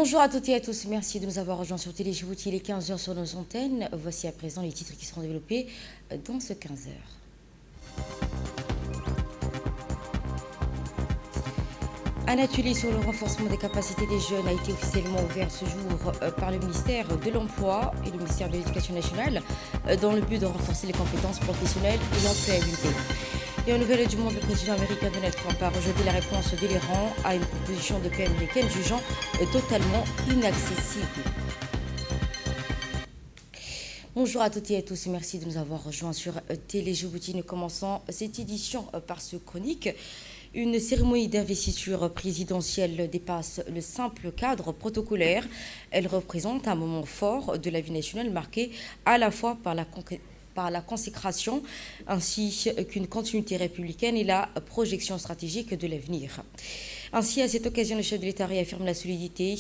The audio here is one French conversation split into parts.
Bonjour à toutes et à tous, merci de nous avoir rejoints sur Télé Djibouti, il est 15 h sur nos antennes. Voici à présent les titres qui seront développés dans ce 15 h. Un atelier sur le renforcement des capacités des jeunes a été officiellement ouvert ce jour par le ministère de l'Emploi et le ministère de l'Éducation nationale dans le but de renforcer les compétences professionnelles et l'employabilité. Et en nouvelles du monde, le président américain Donald Trump a rejeté la réponse de l'Iran à une proposition de paix américaine jugeant totalement inaccessible. Bonjour à toutes et à tous, merci de nous avoir rejoints sur Télé Djibouti. Nous commençons cette édition par ce chronique. Une cérémonie d'investiture présidentielle dépasse le simple cadre protocolaire. Elle représente un moment fort de la vie nationale marqué à la fois par la consécration ainsi qu'une continuité républicaine et la projection stratégique de l'avenir. Ainsi, à cette occasion, le chef de l'État réaffirme la solidité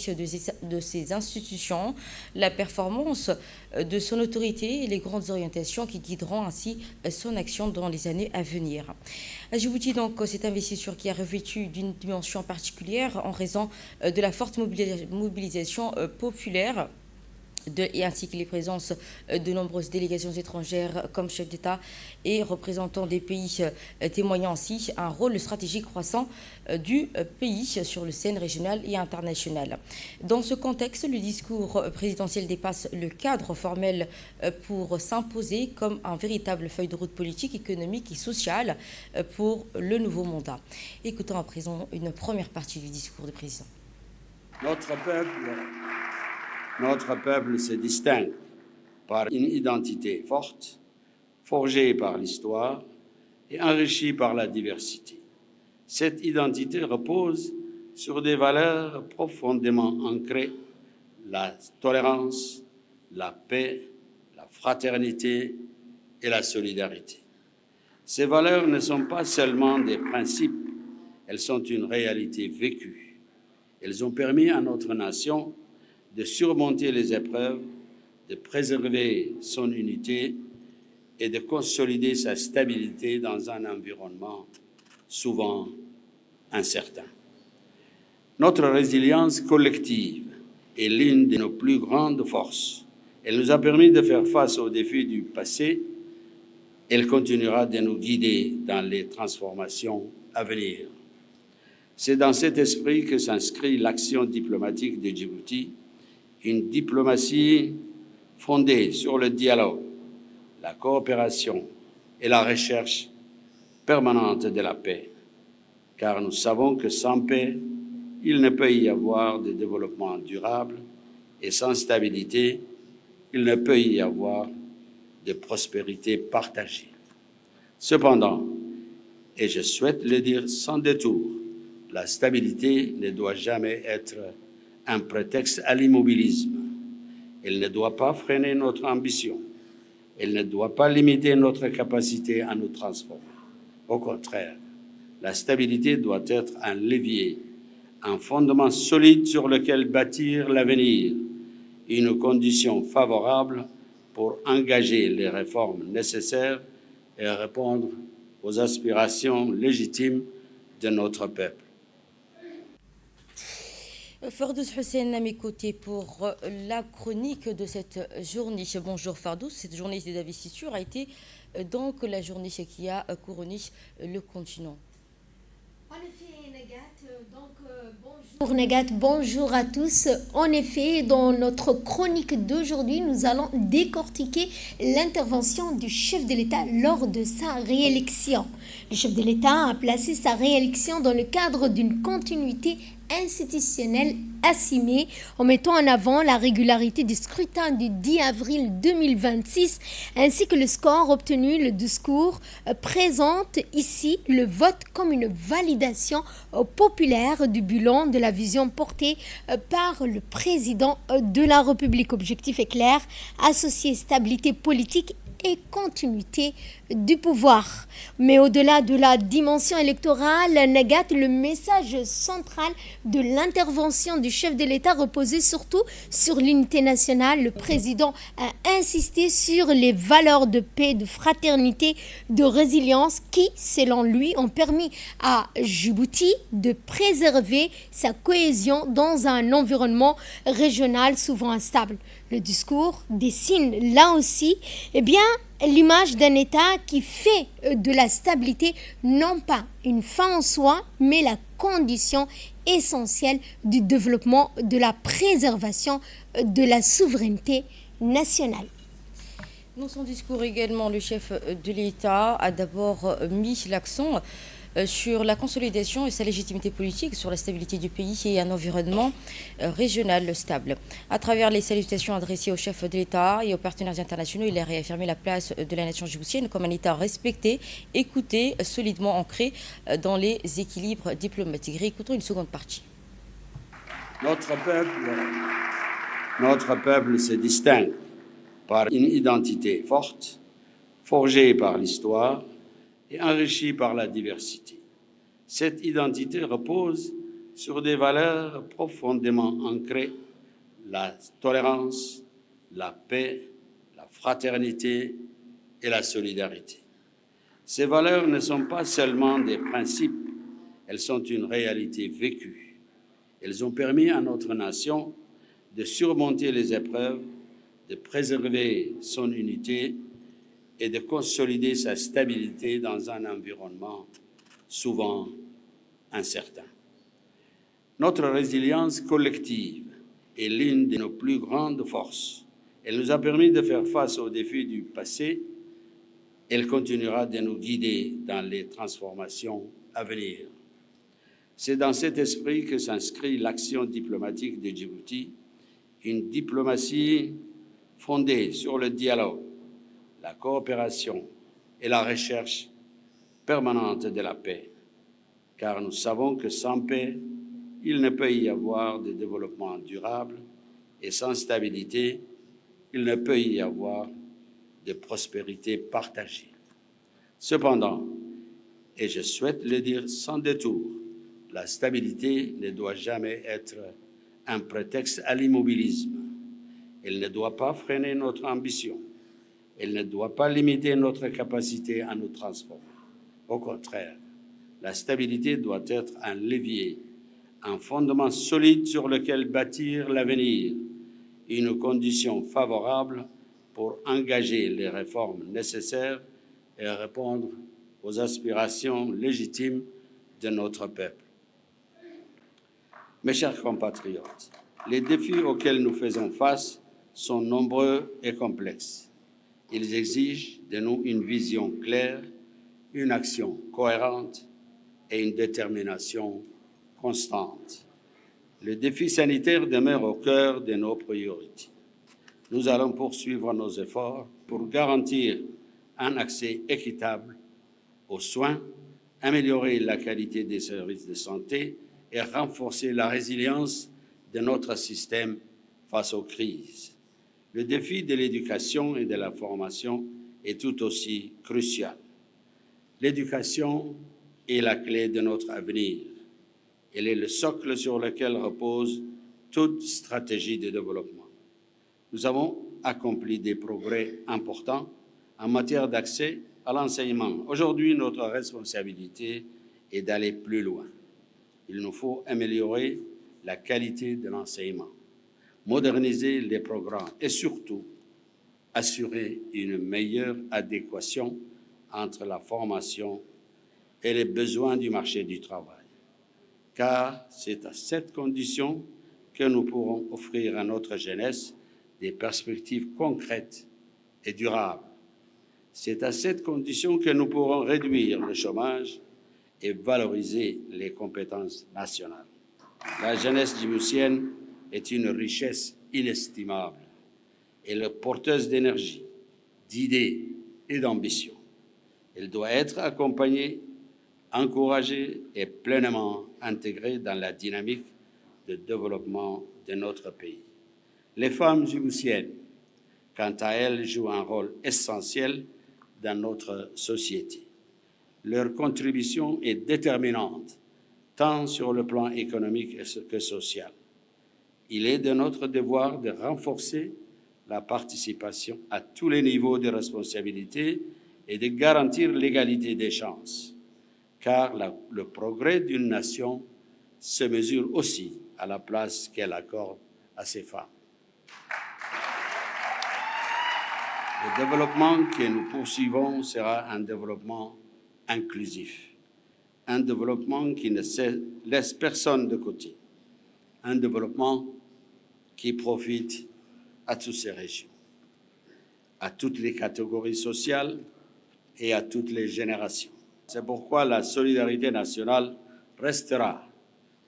de ses institutions, la performance de son autorité et les grandes orientations qui guideront ainsi son action dans les années à venir. À Djibouti, donc, cette investiture qui a revêtu d'une dimension particulière en raison de la forte mobilisation populaire et ainsi que les présences de nombreuses délégations étrangères comme chefs d'État et représentants des pays témoignant ainsi un rôle stratégique croissant du pays sur le scène régionale et internationale. Dans ce contexte, le discours présidentiel dépasse le cadre formel pour s'imposer comme un véritable feuille de route politique, économique et sociale pour le nouveau mandat. Écoutons à présent une première partie du discours du président. Notre peuple se distingue par une identité forte, forgée par l'histoire et enrichie par la diversité. Cette identité repose sur des valeurs profondément ancrées, la tolérance, la paix, la fraternité et la solidarité. Ces valeurs ne sont pas seulement des principes, elles sont une réalité vécue. Elles ont permis à notre nation de surmonter les épreuves, de préserver son unité et de consolider sa stabilité dans un environnement souvent incertain. Notre résilience collective est l'une de nos plus grandes forces. Elle nous a permis de faire face aux défis du passé. Elle continuera de nous guider dans les transformations à venir. C'est dans cet esprit que s'inscrit l'action diplomatique de Djibouti, une diplomatie fondée sur le dialogue, la coopération et la recherche permanente de la paix. Car nous savons que sans paix, il ne peut y avoir de développement durable et sans stabilité, il ne peut y avoir de prospérité partagée. Cependant, et je souhaite le dire sans détour, la stabilité ne doit jamais être un prétexte à l'immobilisme. Elle ne doit pas freiner notre ambition. Elle ne doit pas limiter notre capacité à nous transformer. Au contraire, la stabilité doit être un levier, un fondement solide sur lequel bâtir l'avenir, une condition favorable pour engager les réformes nécessaires et répondre aux aspirations légitimes de notre peuple. Fardous Hussein à mes côtés pour la chronique de cette journée. Bonjour Fardous, cette journée d'investiture a été donc la journée qui a couronné le continent. En effet, Nagat, bonjour à tous. En effet, dans notre chronique d'aujourd'hui, nous allons décortiquer l'intervention du chef de l'État lors de sa réélection. Le chef de l'État a placé sa réélection dans le cadre d'une continuité institutionnelle assumée en mettant en avant la régularité du scrutin du 10 avril 2026 ainsi que le score obtenu. Le discours présente ici le vote comme une validation populaire du bilan de la vision portée par le président de la République. Objectif est clair, associer stabilité politique et continuité du pouvoir. Mais au-delà de la dimension électorale, Nagat, le message central de l'intervention du chef de l'État reposait surtout sur l'unité nationale. Le président a insisté sur les valeurs de paix, de fraternité, de résilience qui, selon lui, ont permis à Djibouti de préserver sa cohésion dans un environnement régional souvent instable. Le discours dessine là aussi l'image d'un État qui fait de la stabilité non pas une fin en soi, mais la condition essentielle du développement, de la préservation de la souveraineté nationale. Dans son discours également, le chef de l'État a d'abord mis l'accent sur la consolidation et sa légitimité politique, sur la stabilité du pays et un environnement régional stable. À travers les salutations adressées au chef de l'État et aux partenaires internationaux, il a réaffirmé la place de la nation djiboutienne comme un État respecté, écouté, solidement ancré dans les équilibres diplomatiques. Réécoutons une seconde partie. Notre peuple se distingue par une identité forte, forgée par l'histoire et enrichie par la diversité. Cette identité repose sur des valeurs profondément ancrées, la tolérance, la paix, la fraternité et la solidarité. Ces valeurs ne sont pas seulement des principes, elles sont une réalité vécue. Elles ont permis à notre nation de surmonter les épreuves, de préserver son unité et de consolider sa stabilité dans un environnement souvent incertain. Notre résilience collective est l'une de nos plus grandes forces. Elle nous a permis de faire face aux défis du passé. Elle continuera de nous guider dans les transformations à venir. C'est dans cet esprit que s'inscrit l'action diplomatique de Djibouti, une diplomatie fondée sur le dialogue, la coopération et la recherche permanente de la paix, car nous savons que sans paix, il ne peut y avoir de développement durable et sans stabilité, il ne peut y avoir de prospérité partagée. Cependant, et je souhaite le dire sans détour, la stabilité ne doit jamais être un prétexte à l'immobilisme. Elle ne doit pas freiner notre ambition. Elle ne doit pas limiter notre capacité à nous transformer. Au contraire, la stabilité doit être un levier, un fondement solide sur lequel bâtir l'avenir, une condition favorable pour engager les réformes nécessaires et répondre aux aspirations légitimes de notre peuple. Mes chers compatriotes, les défis auxquels nous faisons face sont nombreux et complexes. Ils exigent de nous une vision claire, une action cohérente et une détermination constante. Le défi sanitaire demeure au cœur de nos priorités. Nous allons poursuivre nos efforts pour garantir un accès équitable aux soins, améliorer la qualité des services de santé et renforcer la résilience de notre système face aux crises. Le défi de l'éducation et de la formation est tout aussi crucial. L'éducation est la clé de notre avenir. Elle est le socle sur lequel repose toute stratégie de développement. Nous avons accompli des progrès importants en matière d'accès à l'enseignement. Aujourd'hui, notre responsabilité est d'aller plus loin. Il nous faut améliorer la qualité de l'enseignement, moderniser les programmes et surtout assurer une meilleure adéquation entre la formation et les besoins du marché du travail. Car c'est à cette condition que nous pourrons offrir à notre jeunesse des perspectives concrètes et durables. C'est à cette condition que nous pourrons réduire le chômage et valoriser les compétences nationales. La jeunesse djiboutienne est une richesse inestimable. Elle est porteuse d'énergie, d'idées et d'ambition. Elle doit être accompagnée, encouragée et pleinement intégrée dans la dynamique de développement de notre pays. Les femmes djiboutiennes quant à elles, jouent un rôle essentiel dans notre société. Leur contribution est déterminante, tant sur le plan économique que social. Il est de notre devoir de renforcer la participation à tous les niveaux de responsabilité et de garantir l'égalité des chances, car le progrès d'une nation se mesure aussi à la place qu'elle accorde à ses femmes. Le développement que nous poursuivons sera un développement inclusif, un développement qui ne laisse personne de côté, un développement qui profite à toutes ces régions, à toutes les catégories sociales et à toutes les générations. C'est pourquoi la solidarité nationale restera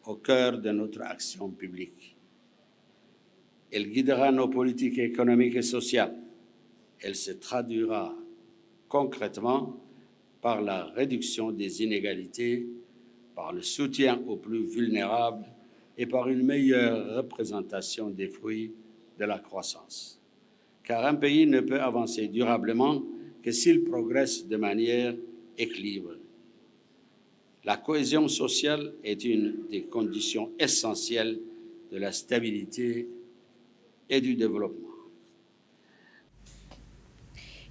au cœur de notre action publique. Elle guidera nos politiques économiques et sociales. Elle se traduira concrètement par la réduction des inégalités, par le soutien aux plus vulnérables et par une meilleure représentation des fruits de la croissance. Car un pays ne peut avancer durablement que s'il progresse de manière équilibrée. La cohésion sociale est une des conditions essentielles de la stabilité et du développement.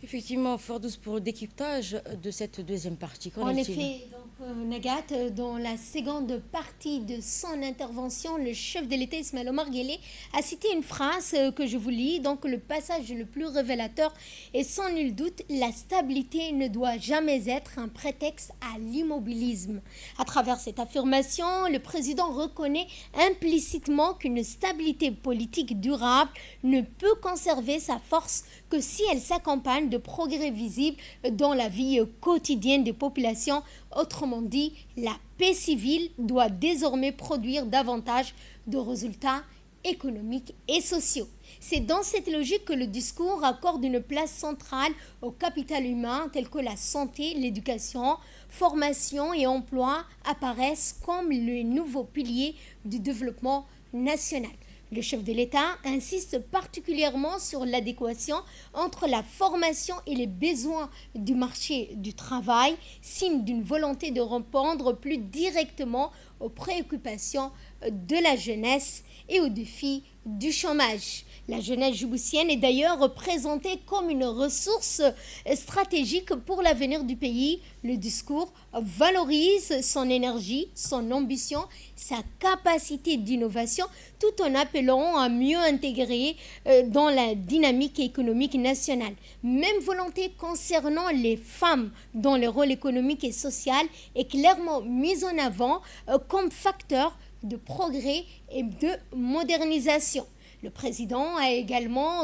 Effectivement, fort douce pour le décryptage de cette deuxième partie. En effet, donc, Nagat, dans la seconde partie de son intervention, le chef de l'État Ismaël Omar Guelleh a cité une phrase que je vous lis. Donc, le passage le plus révélateur est sans nul doute: la stabilité ne doit jamais être un prétexte à l'immobilisme. À travers cette affirmation, le président reconnaît implicitement qu'une stabilité politique durable ne peut conserver sa force que si elle s'accompagne de progrès visibles dans la vie quotidienne des populations. Autrement dit, la paix civile doit désormais produire davantage de résultats économiques et sociaux. C'est dans cette logique que le discours accorde une place centrale au capital humain tel que la santé, l'éducation, formation et emploi apparaissent comme les nouveaux piliers du développement national. Le chef de l'État insiste particulièrement sur l'adéquation entre la formation et les besoins du marché du travail, signe d'une volonté de répondre plus directement aux préoccupations de la jeunesse et aux défis du chômage. La jeunesse djiboutienne est d'ailleurs représentée comme une ressource stratégique pour l'avenir du pays. Le discours valorise son énergie, son ambition, sa capacité d'innovation, tout en appelant à mieux intégrer dans la dynamique économique nationale. Même volonté concernant les femmes dont le rôle économique et social est clairement mis en avant comme facteur de progrès et de modernisation. Le président a également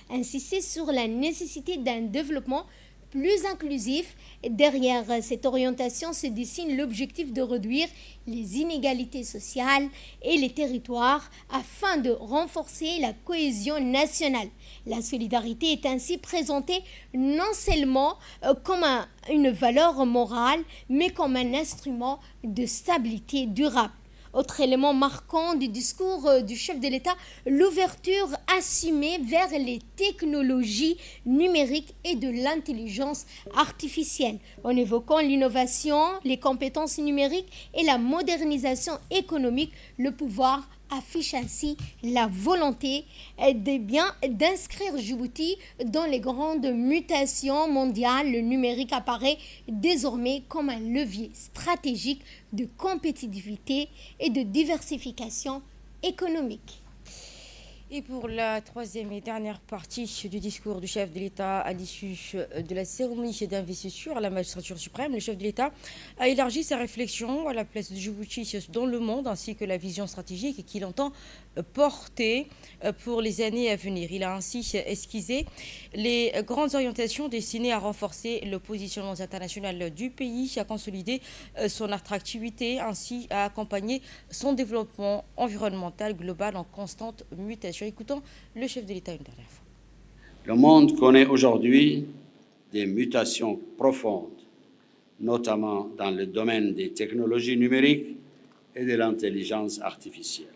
insisté sur la nécessité d'un développement plus inclusif. Derrière cette orientation se dessine l'objectif de réduire les inégalités sociales et les territoires afin de renforcer la cohésion nationale. La solidarité est ainsi présentée non seulement comme une valeur morale, mais comme un instrument de stabilité durable. Autre élément marquant du discours du chef de l'État, l'ouverture assumée vers les technologies numériques et de l'intelligence artificielle, en évoquant l'innovation, les compétences numériques et la modernisation économique. Le pouvoir affiche ainsi la volonté d'inscrire Djibouti dans les grandes mutations mondiales. Le numérique apparaît désormais comme un levier stratégique de compétitivité et de diversification économique. Et pour la troisième et dernière partie du discours du chef de l'État à l'issue de la cérémonie d'investiture à la magistrature suprême, le chef de l'État a élargi sa réflexion à la place de Djibouti dans le monde ainsi que la vision stratégique qu'il entend porter pour les années à venir. Il a ainsi esquissé les grandes orientations destinées à renforcer le positionnement international du pays, à consolider son attractivité, ainsi à accompagner son développement environnemental global en constante mutation. Écoutons le chef de l'État une dernière fois. Le monde connaît aujourd'hui des mutations profondes, notamment dans le domaine des technologies numériques et de l'intelligence artificielle.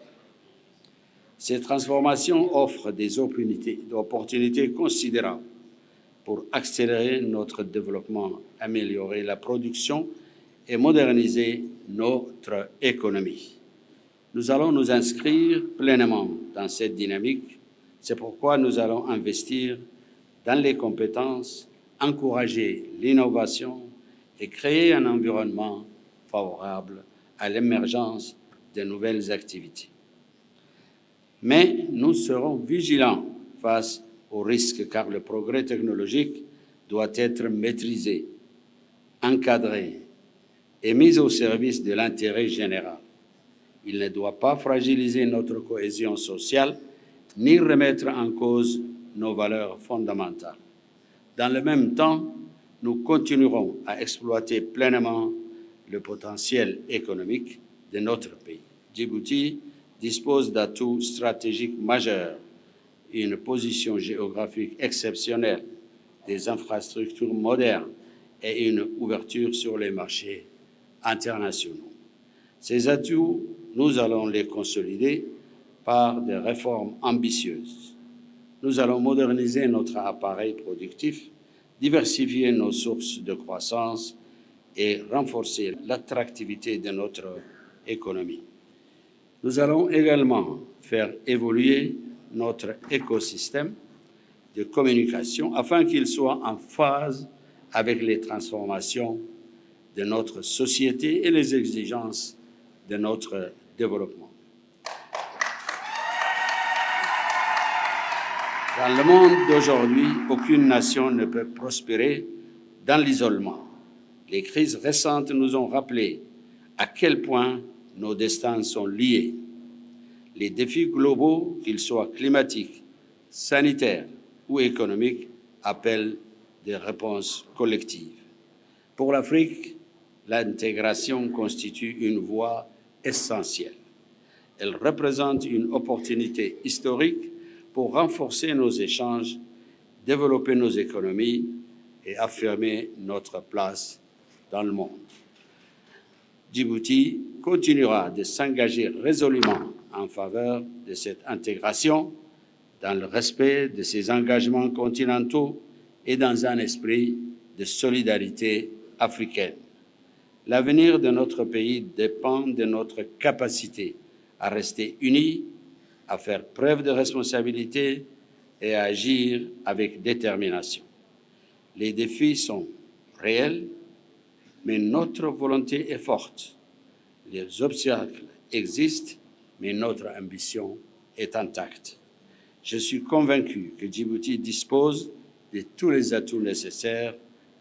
Ces transformations offrent des opportunités considérables pour accélérer notre développement, améliorer la production et moderniser notre économie. Nous allons nous inscrire pleinement dans cette dynamique. C'est pourquoi nous allons investir dans les compétences, encourager l'innovation et créer un environnement favorable à l'émergence de nouvelles activités. Mais nous serons vigilants face aux risques car le progrès technologique doit être maîtrisé, encadré et mis au service de l'intérêt général. Il ne doit pas fragiliser notre cohésion sociale ni remettre en cause nos valeurs fondamentales. Dans le même temps, nous continuerons à exploiter pleinement le potentiel économique de notre pays. Djibouti dispose d'atouts stratégiques majeurs, une position géographique exceptionnelle, des infrastructures modernes et une ouverture sur les marchés internationaux. Ces atouts, nous allons les consolider par des réformes ambitieuses. Nous allons moderniser notre appareil productif, diversifier nos sources de croissance et renforcer l'attractivité de notre économie. Nous allons également faire évoluer notre écosystème de communication afin qu'il soit en phase avec les transformations de notre société et les exigences de notre développement. Dans le monde d'aujourd'hui, aucune nation ne peut prospérer dans l'isolement. Les crises récentes nous ont rappelé à quel point nos destins sont liés. Les défis globaux, qu'ils soient climatiques, sanitaires ou économiques, appellent des réponses collectives. Pour l'Afrique, l'intégration constitue une voie essentielle. Elle représente une opportunité historique pour renforcer nos échanges, développer nos économies et affirmer notre place dans le monde. Djibouti continuera de s'engager résolument en faveur de cette intégration dans le respect de ses engagements continentaux et dans un esprit de solidarité africaine. L'avenir de notre pays dépend de notre capacité à rester unis, à faire preuve de responsabilité et à agir avec détermination. Les défis sont réels, mais notre volonté est forte. Les obstacles existent, mais notre ambition est intacte. Je suis convaincu que Djibouti dispose de tous les atouts nécessaires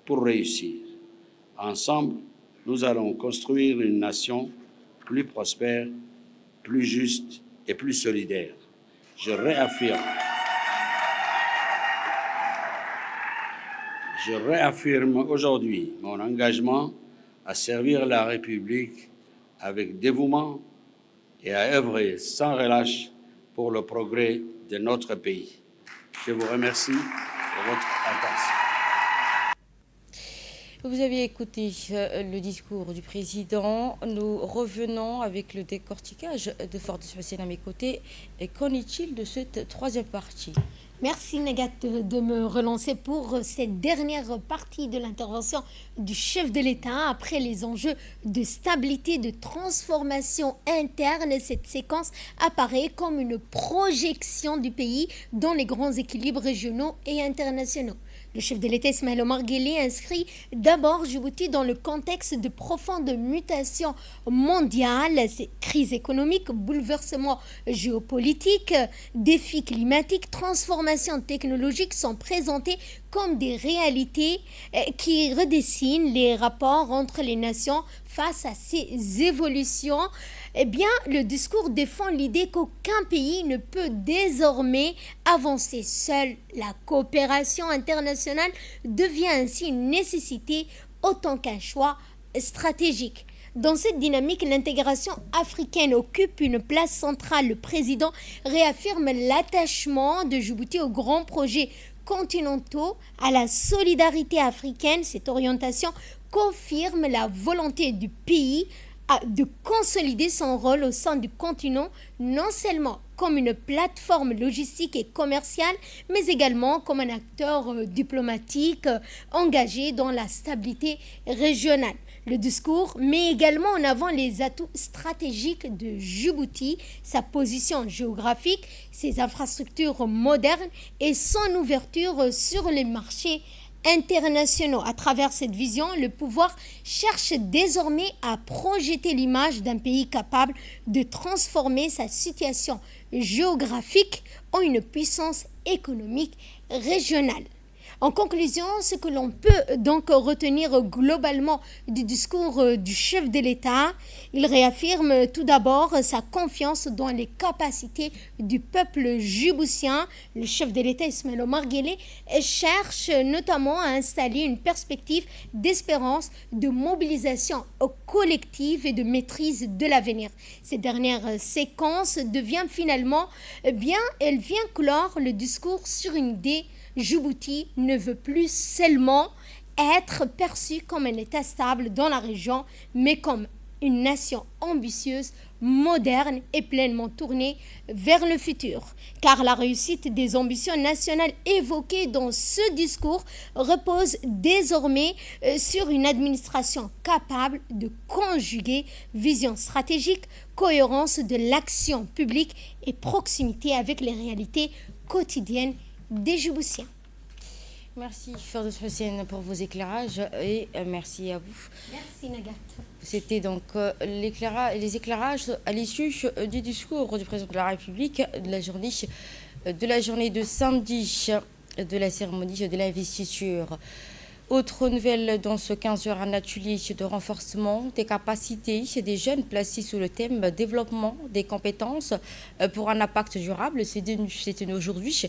pour réussir. Ensemble, nous allons construire une nation plus prospère, plus juste et plus solidaire. Je réaffirme aujourd'hui mon engagement à servir la République avec dévouement et à œuvrer sans relâche pour le progrès de notre pays. Je vous remercie de votre attention. Vous avez écouté le discours du président. Nous revenons avec le décortiquage de Ford Hussein à mes côtés. Et qu'en est-il de cette troisième partie ? Merci Negat de me relancer pour cette dernière partie de l'intervention du chef de l'État. Après les enjeux de stabilité, de transformation interne, cette séquence apparaît comme une projection du pays dans les grands équilibres régionaux et internationaux. Le chef de l'État Ismaël Omar Guelleh inscrit d'abord Djibouti dans le contexte de profondes mutations mondiales, ces crises économiques, bouleversements géopolitiques, défis climatiques, transformations technologiques sont présentés comme des réalités qui redessinent les rapports entre les nations face à ces évolutions. Eh bien, le discours défend l'idée qu'aucun pays ne peut désormais avancer seul. La coopération internationale devient ainsi une nécessité autant qu'un choix stratégique. Dans cette dynamique, l'intégration africaine occupe une place centrale. Le président réaffirme l'attachement de Djibouti aux grands projets continentaux, à la solidarité africaine. Cette orientation confirme la volonté du pays de consolider son rôle au sein du continent, non seulement comme une plateforme logistique et commerciale, mais également comme un acteur diplomatique engagé dans la stabilité régionale. Le discours met également en avant les atouts stratégiques de Djibouti, sa position géographique, ses infrastructures modernes et son ouverture sur les marchés internationaux. À travers cette vision, le pouvoir cherche désormais à projeter l'image d'un pays capable de transformer sa situation géographique en une puissance économique régionale. En conclusion, ce que l'on peut donc retenir globalement du discours du chef de l'État, il réaffirme tout d'abord sa confiance dans les capacités du peuple djiboutien. Le chef de l'État, Ismaël Omar Guelleh, cherche notamment à installer une perspective d'espérance, de mobilisation collective et de maîtrise de l'avenir. Cette dernière séquence devient finalement, elle vient clore le discours sur une idée. Djibouti ne veut plus seulement être perçu comme un État stable dans la région, mais comme une nation ambitieuse, moderne et pleinement tournée vers le futur. Car la réussite des ambitions nationales évoquées dans ce discours repose désormais sur une administration capable de conjuguer vision stratégique, cohérence de l'action publique et proximité avec les réalités quotidiennes des Djiboutiens. Merci Firdaus Hussein pour vos éclairages et merci à vous. Merci Nagat. C'était donc les éclairages à l'issue du discours du président de la République de la journée de samedi de la cérémonie de l'investiture. Autre nouvelle dans ce 15 heures, un atelier de renforcement des capacités des jeunes placés sous le thème développement des compétences pour un impact durable. C'est tenu aujourd'hui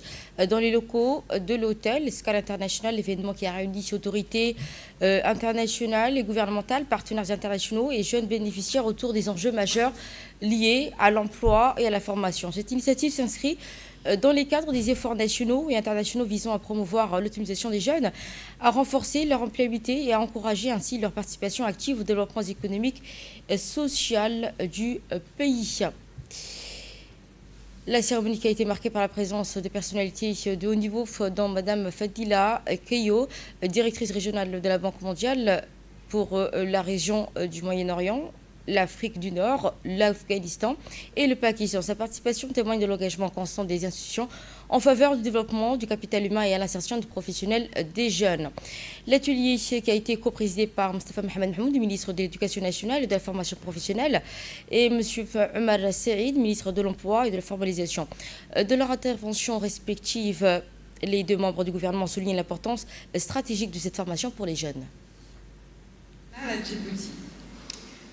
dans les locaux de l'hôtel Scale International, l'événement qui a réuni autorités internationales et gouvernementales, partenaires internationaux et jeunes bénéficiaires autour des enjeux majeurs liés à l'emploi et à la formation. Cette initiative s'inscrit dans les cadres des efforts nationaux et internationaux visant à promouvoir l'autonomisation des jeunes, à renforcer leur employabilité et à encourager ainsi leur participation active au développement économique et social du pays. La cérémonie qui a été marquée par la présence de personnalités de haut niveau, dont Mme Fadila Keyo, directrice régionale de la Banque mondiale pour la région du Moyen-Orient, l'Afrique du Nord, l'Afghanistan et le Pakistan. Sa participation témoigne de l'engagement constant des institutions en faveur du développement du capital humain et à l'insertion du professionnel des jeunes. L'atelier qui a été co-présidé par Mostafa Mohamed Mahmoud, ministre de l'Éducation nationale et de la formation professionnelle, et M. Omar Saïd, ministre de l'Emploi et de la formalisation. De leur intervention respective, les deux membres du gouvernement soulignent l'importance stratégique de cette formation pour les jeunes. À Djibouti.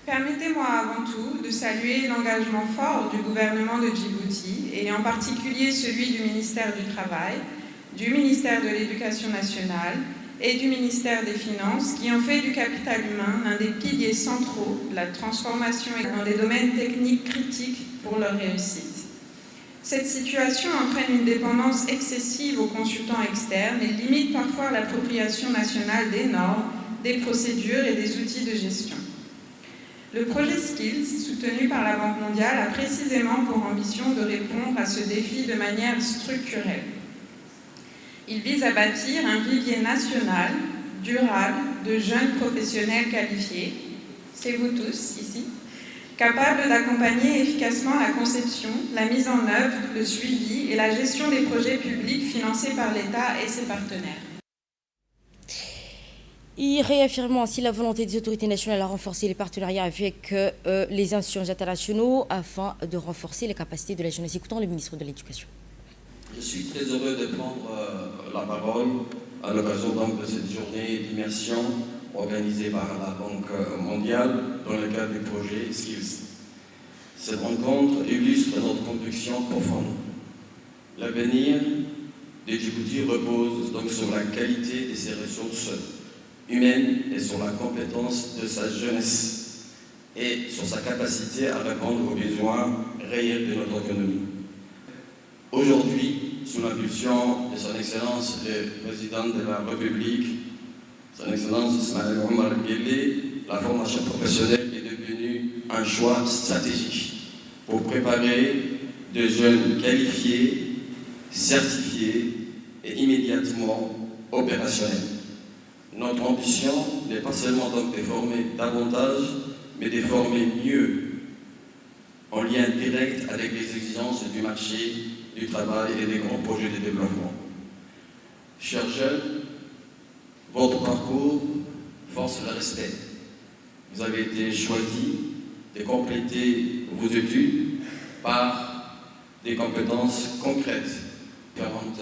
Permettez-moi avant tout de saluer l'engagement fort du gouvernement de Djibouti et en particulier celui du ministère du Travail, du ministère de l'Éducation nationale et du ministère des Finances qui ont fait du capital humain l'un des piliers centraux de la transformation dans des domaines techniques critiques pour leur réussite. Cette situation entraîne une dépendance excessive aux consultants externes et limite parfois l'appropriation nationale des normes, des procédures et des outils de gestion. Le projet Skills, soutenu par la Banque mondiale, a précisément pour ambition de répondre à ce défi de manière structurelle. Il vise à bâtir un vivier national, durable, de jeunes professionnels qualifiés, c'est vous tous ici, capables d'accompagner efficacement la conception, la mise en œuvre, le suivi et la gestion des projets publics financés par l'État et ses partenaires. Il réaffirme ainsi la volonté des autorités nationales à renforcer les partenariats avec les institutions internationaux afin de renforcer les capacités de la jeunesse. Écoutons le ministre de l'Éducation. Je suis très heureux de prendre la parole à l'occasion de cette journée d'immersion organisée par la Banque mondiale dans le cadre du projet Skills. Cette rencontre illustre notre conviction profonde. L'avenir de Djibouti repose donc sur la qualité de ses ressources humaine et sur la compétence de sa jeunesse et sur sa capacité à répondre aux besoins réels de notre économie. Aujourd'hui, sous l'impulsion de son Excellence le Président de la République, son Excellence Ismaël Omar Guelleh, la formation professionnelle est devenue un choix stratégique pour préparer de jeunes qualifiés, certifiés et immédiatement opérationnels. Notre ambition n'est pas seulement donc de former davantage, mais de former mieux, en lien direct avec les exigences du marché du travail et des grands projets de développement. Chers jeunes, votre parcours force le respect. Vous avez été choisis de compléter vos études par des compétences concrètes. Différentes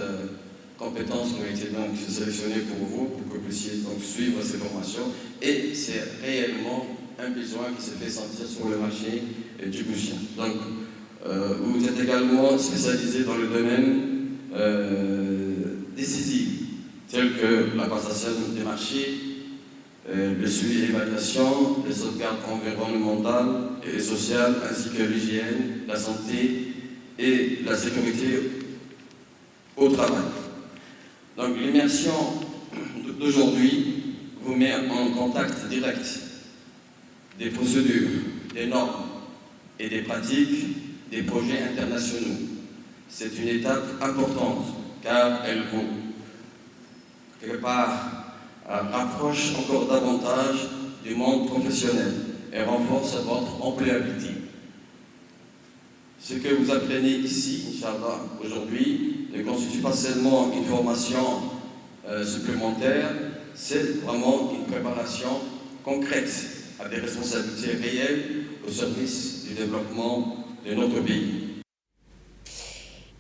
compétences qui ont été donc sélectionnées pour vous, pour que vous puissiez donc suivre ces formations. Et c'est réellement un besoin qui se fait sentir sur le marché djiboutien. Donc, vous êtes également spécialisé dans le domaine décisif, tel que la passation des marchés, le suivi et l'évaluation, les sauvegardes environnementales et sociales, ainsi que l'hygiène, la santé et la sécurité au travail. Donc l'immersion d'aujourd'hui vous met en contact direct des procédures, des normes et des pratiques des projets internationaux. C'est une étape importante car elle vous, quelque part, rapproche encore davantage du monde professionnel et renforce votre employabilité. Ce que vous apprenez ici, Inch'Allah, aujourd'hui, ne constitue pas seulement une formation supplémentaire, c'est vraiment une préparation concrète à des responsabilités réelles au service du développement de notre pays.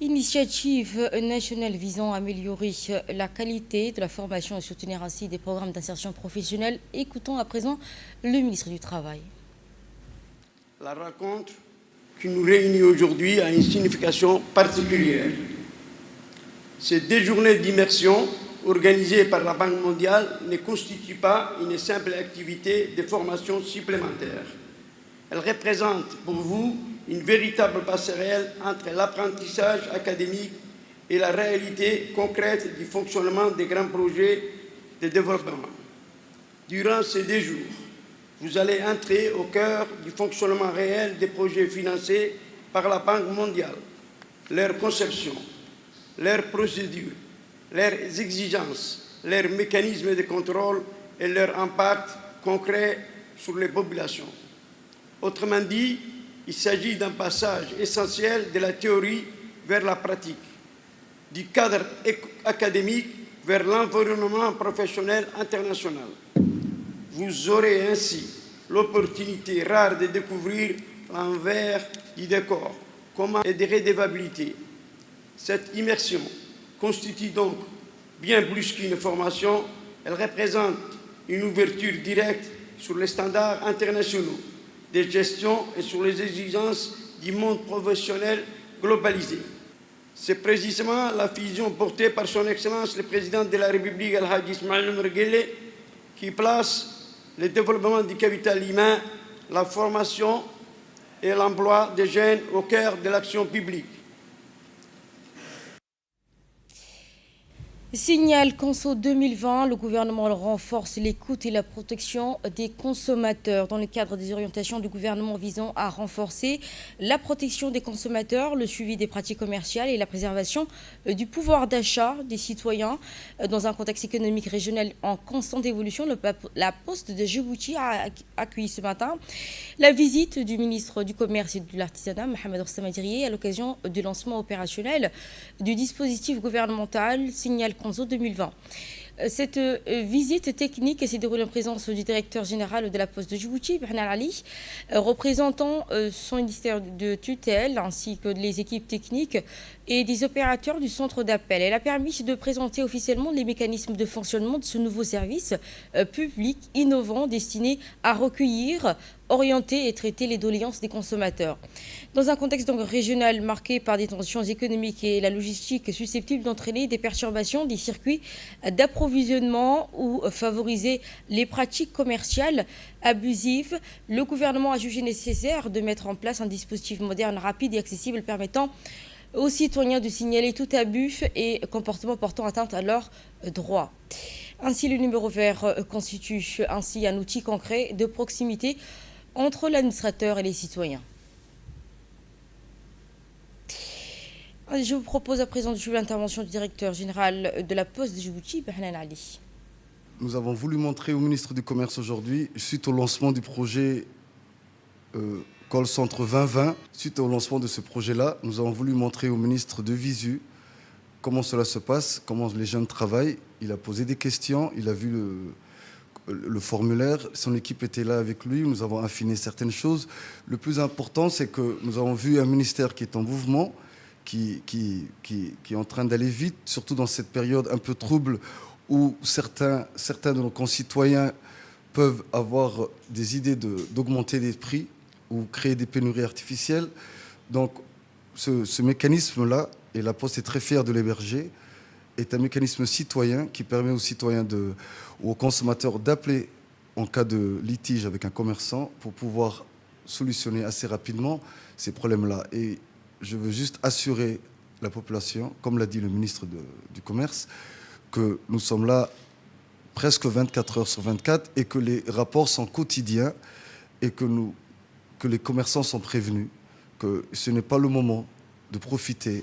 Initiative nationale visant à améliorer la qualité de la formation et soutenir ainsi des programmes d'insertion professionnelle. Écoutons à présent le ministre du Travail. La rencontre qui nous réunit aujourd'hui a une signification particulière. Ces 2 journées d'immersion organisées par la Banque mondiale ne constituent pas une simple activité de formation supplémentaire. Elles représentent pour vous une véritable passerelle entre l'apprentissage académique et la réalité concrète du fonctionnement des grands projets de développement. Durant ces 2 jours, vous allez entrer au cœur du fonctionnement réel des projets financés par la Banque mondiale, leur conception, leurs procédures, leurs exigences, leurs mécanismes de contrôle et leur impact concret sur les populations. Autrement dit, il s'agit d'un passage essentiel de la théorie vers la pratique, du cadre académique vers l'environnement professionnel international. Vous aurez ainsi l'opportunité rare de découvrir l'envers du décor, comment et des redevabilités. Cette immersion constitue donc bien plus qu'une formation, elle représente une ouverture directe sur les standards internationaux de gestion et sur les exigences du monde professionnel globalisé. C'est précisément la vision portée par son Excellence le Président de la République, Al-Hajj Ismaïl Omar Guelleh, qui place le développement du capital humain, la formation et l'emploi des jeunes au cœur de l'action publique. Signal Conso 2020, le gouvernement renforce l'écoute et la protection des consommateurs dans le cadre des orientations du gouvernement visant à renforcer la protection des consommateurs, le suivi des pratiques commerciales et la préservation du pouvoir d'achat des citoyens. Dans un contexte économique régional en constante évolution, la Poste de Djibouti a accueilli ce matin la visite du ministre du Commerce et de l'Artisanat, Mohamed Rostam Adirié, à l'occasion du lancement opérationnel du dispositif gouvernemental Signal Conso 2020. Cette visite technique s'est déroulée en présence du directeur général de la Poste de Djibouti, Bernard Ali, représentant son ministère de tutelle ainsi que les équipes techniques et des opérateurs du centre d'appel. Elle a permis de présenter officiellement les mécanismes de fonctionnement de ce nouveau service public innovant destiné à recueillir, orienter et traiter les doléances des consommateurs. Dans un contexte donc régional marqué par des tensions économiques et la logistique susceptibles d'entraîner des perturbations des circuits d'approvisionnement ou favoriser les pratiques commerciales abusives, le gouvernement a jugé nécessaire de mettre en place un dispositif moderne, rapide et accessible permettant aux citoyens de signaler tout abus et comportement portant atteinte à leurs droits. Ainsi, le numéro vert constitue ainsi un outil concret de proximité entre l'administrateur et les citoyens. Je vous propose à présent de suivre l'intervention du directeur général de la Poste de Djibouti, Behnan Ali. Nous avons voulu montrer au ministre du Commerce aujourd'hui, suite au lancement du projet Call Centre 2020, suite au lancement de ce projet-là, nous avons voulu montrer au ministre de Visu comment cela se passe, comment les jeunes travaillent. Il a posé des questions, il a vu le formulaire, son équipe était là avec lui, nous avons affiné certaines choses. Le plus important, c'est que nous avons vu un ministère qui est en mouvement, qui est en train d'aller vite, surtout dans cette période un peu trouble où certains de nos concitoyens peuvent avoir des idées d'augmenter les prix ou créer des pénuries artificielles. Donc ce mécanisme-là, et la Poste est très fière de l'héberger, est un mécanisme citoyen qui permet aux citoyens ou aux consommateurs d'appeler en cas de litige avec un commerçant pour pouvoir solutionner assez rapidement ces problèmes-là. Et je veux juste assurer la population, comme l'a dit le ministre du Commerce, que nous sommes là presque 24 heures sur 24 et que les rapports sont quotidiens et que les commerçants sont prévenus, que ce n'est pas le moment de profiter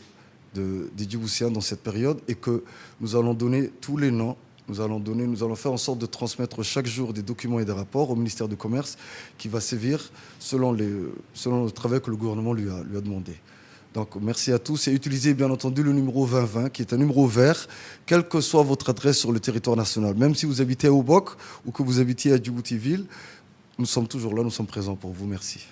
des Djiboutiens dans cette période et que nous allons donner tous les noms, nous allons faire en sorte de transmettre chaque jour des documents et des rapports au ministère du Commerce qui va sévir selon le travail que le gouvernement lui a demandé. Donc merci à tous et utilisez bien entendu le numéro 2020 qui est un numéro vert, quelle que soit votre adresse sur le territoire national. Même si vous habitez à Obok ou que vous habitiez à Djibouti-Ville, nous sommes toujours là, nous sommes présents pour vous. Merci.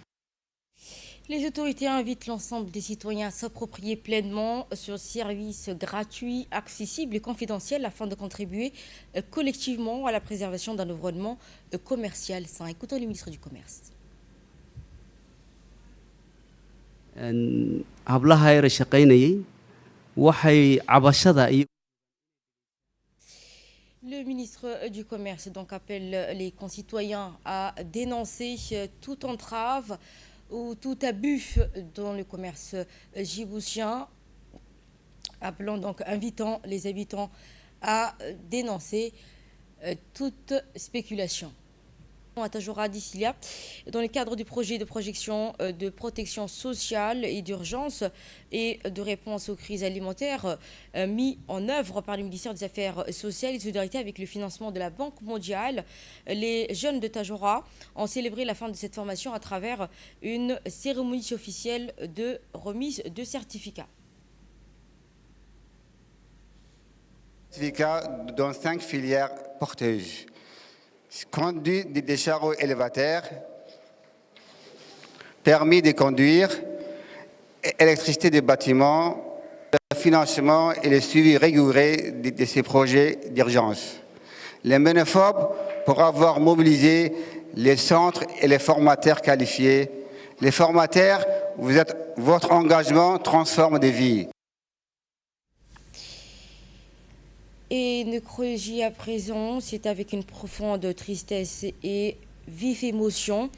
Les autorités invitent l'ensemble des citoyens à s'approprier pleinement ce service gratuit, accessible et confidentiel afin de contribuer collectivement à la préservation d'un environnement commercial sain. Écoutons le ministre du Commerce. hablaha yara shaqaynayay waxay cabashada iyo Le ministre du Commerce donc appelle les concitoyens à dénoncer toute entrave ou tout abus dans le commerce djiboutien, invitant les habitants à dénoncer toute spéculation. À Tadjoura d'Issilia, dans le cadre du projet de projection de protection sociale et d'urgence et de réponse aux crises alimentaires mis en œuvre par le ministère des Affaires sociales et de solidarité avec le financement de la Banque mondiale, les jeunes de Tadjoura ont célébré la fin de cette formation à travers une cérémonie officielle de remise de certificats. Certificats dans 5 filières porteuses. Conduit des chariots élévateurs, permis de conduire, électricité des bâtiments, le financement et le suivi rigoureux de ces projets d'urgence. Les ménophobes pour avoir mobilisé les centres et les formateurs qualifiés. Les formateurs, votre engagement transforme des vies. Et Necrologie à présent, c'est avec une profonde tristesse et vive émotion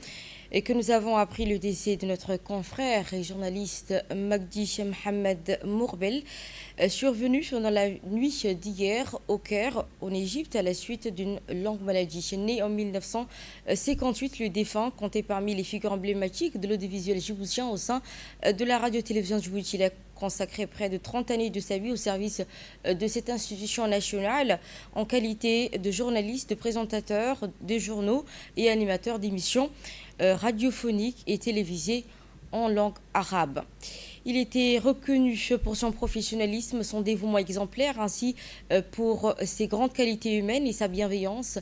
et que nous avons appris le décès de notre confrère et journaliste Magdi Mohamed Mourbel, survenu dans la nuit d'hier au Caire, en Égypte, à la suite d'une longue maladie. Né en 1958, le défunt comptait parmi les figures emblématiques de l'audiovisuel djiboutien au sein de la radio-télévision djibouti. Il a consacré près de 30 années de sa vie au service de cette institution nationale en qualité de journaliste, de présentateur de journaux et animateur d'émissions radiophoniques et télévisées en langue arabe. Il était reconnu pour son professionnalisme, son dévouement exemplaire, ainsi pour ses grandes qualités humaines et sa bienveillance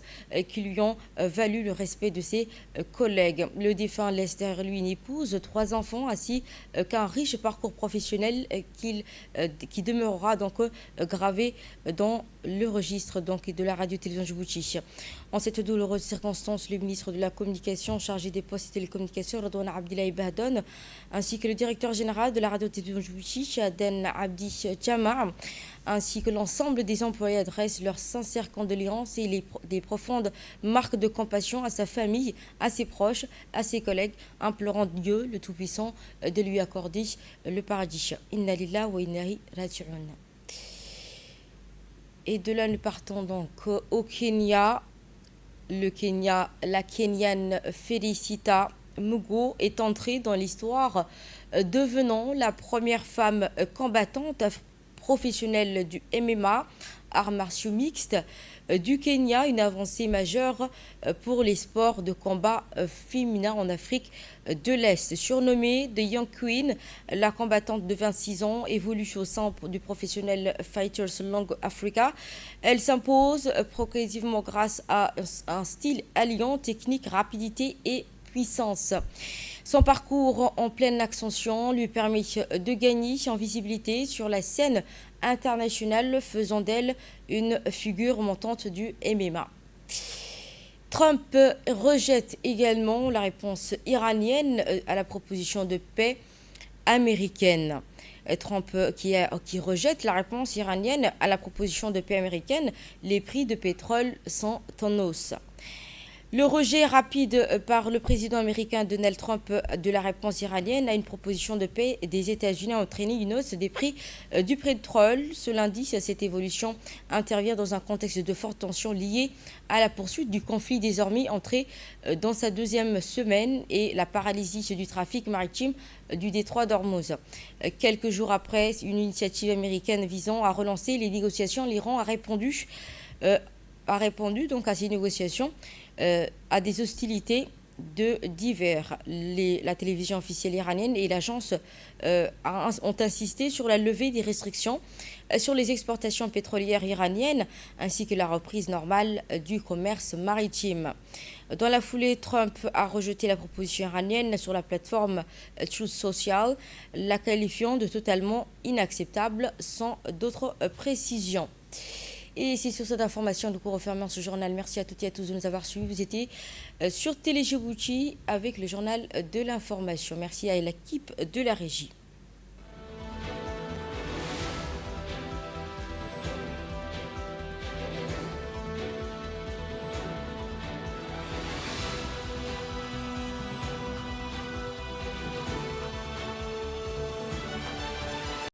qui lui ont valu le respect de ses collègues. Le défunt laisse derrière lui une épouse, 3 enfants, ainsi qu'un riche parcours professionnel qui demeurera donc gravé dans le registre de la radio-télévision Djibouti. En cette douloureuse circonstance, le ministre de la Communication chargé des postes et télécommunications, Redouane Abdillahi Bahdon, ainsi que le directeur général de la radio-télévision Djibouti, Aden Abdi Tchama, ainsi que l'ensemble des employés adressent leurs sincères condoléances et des profondes marques de compassion à sa famille, à ses proches, à ses collègues, implorant Dieu, le Tout-Puissant, de lui accorder le paradis. Inna lillahi wa inna ilayhi raji'un. Et de là, nous partons donc au Kenya. La Kenyane Félicita Mugo est entrée dans l'histoire, devenant la première femme combattante professionnelle du MMA, arts martiaux mixtes, du Kenya, une avancée majeure pour les sports de combat féminins en Afrique de l'Est. Surnommée The Young Queen, la combattante de 26 ans évolue au sein du professionnel Fighters Long Africa. Elle s'impose progressivement grâce à un style alliant technique, rapidité et puissance. Son parcours en pleine ascension lui permet de gagner en visibilité sur la scène internationale, faisant d'elle une figure montante du MMA. Trump rejette également la réponse iranienne à la proposition de paix américaine. Trump qui rejette la réponse iranienne à la proposition de paix américaine, les prix de pétrole sont en hausse. Le rejet rapide par le président américain Donald Trump de la réponse iranienne à une proposition de paix des États-Unis a entraîné une hausse des prix du pétrole. Ce lundi, cette évolution intervient dans un contexte de forte tension liée à la poursuite du conflit désormais entré dans sa deuxième semaine et la paralysie du trafic maritime du détroit d'Ormuz. Quelques jours après une initiative américaine visant à relancer les négociations, l'Iran a répondu donc à ces négociations à des hostilités divers. La télévision officielle iranienne et l'agence ont insisté sur la levée des restrictions sur les exportations pétrolières iraniennes ainsi que la reprise normale du commerce maritime. Dans la foulée, Trump a rejeté la proposition iranienne sur la plateforme Truth Social, la qualifiant de totalement inacceptable sans d'autres précisions. Et c'est sur cette information que nous refermons ce journal. Merci à toutes et à tous de nous avoir suivis. Vous étiez sur Télé Djibouti avec le journal de l'information. Merci à l'équipe de la régie.